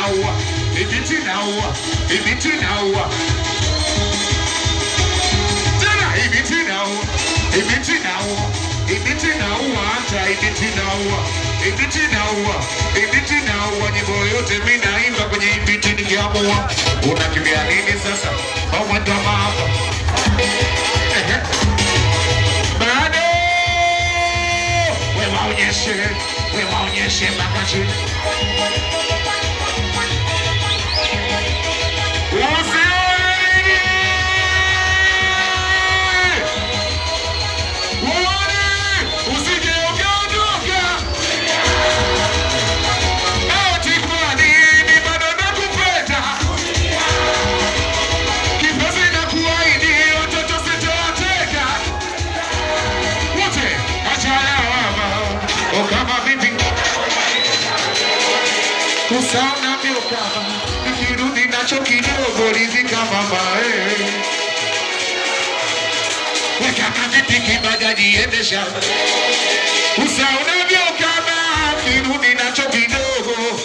inaua, ibiti inaua, ibiti inaua. Tena ibiti inaua, ibiti inaua, ibiti inaua, hata ibiti inaua, ibiti inaua, ibiti inaua. Nyimbo yote mimi naimba kwenye ibiti nikiamua. Unakimbia nini sasa? Au mwendo hapa? Bado we maonyeshe mpaka chini. Usauna miokama, nikirudi nacho kidogo rizika mama. Weka vipi kibajaji endesha. Usauna miokama, nikirudi nacho kidogo,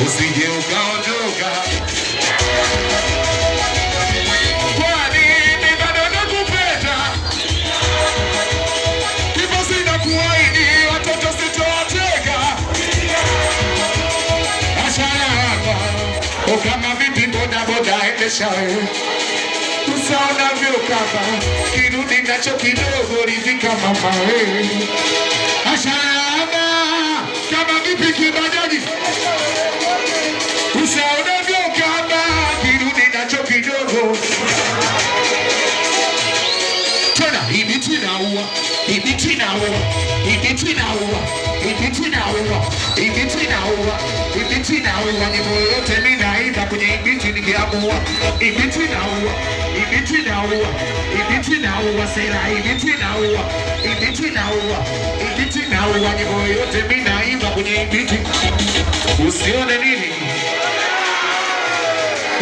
usije ukaondoka. Kwani mimi bado nakupenda, hivyo sina kuahidi watoto sitowateka. Kama vipi boda boda endesha. Usaona vyo kama kirudi nacho kidogo rizika mama. Ashana kama vipi kibajaji. Usaona vyo kama kirudi nacho kidogo. Tena ibiti inaua, ibiti inaua, ibiti inaua, ibiti inaua, ibiti inaua, ibiti inaua. Nyimbo yote mimi naimba kwenye ibiti nikiamua. Ibiti inaua, ibiti inaua, ibiti inaua. Sera ibiti inaua, ibiti inaua, ibiti inaua. Nyimbo yote mimi naimba kwenye ibiti. Usione nini?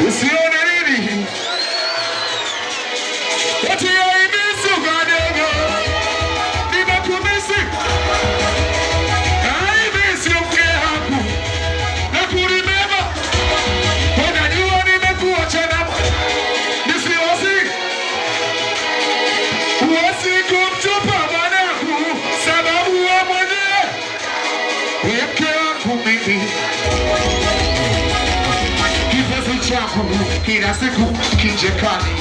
Usione nini? Watu ya ibisi ukadogo nimekumisi. Ibisi ukehaku na kurimema. Unajua nimekuacha na nisiwasi. Uwasi kumtupa mwanangu sababu wa mwenye weke wangu mimi. Kizazi changu kila siku kijekani.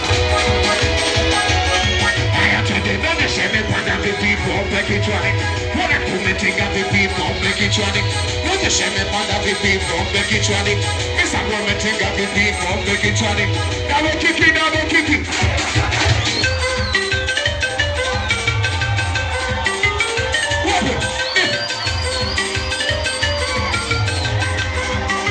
Nimepanda vipi pombe kichwani. Mbona kumetinga vipi pombe kichwani. Nonyeshe nimepanda vipi pombe kichwani. Misa kumetinga vipi pombe kichwani. Double kiki, double kiki.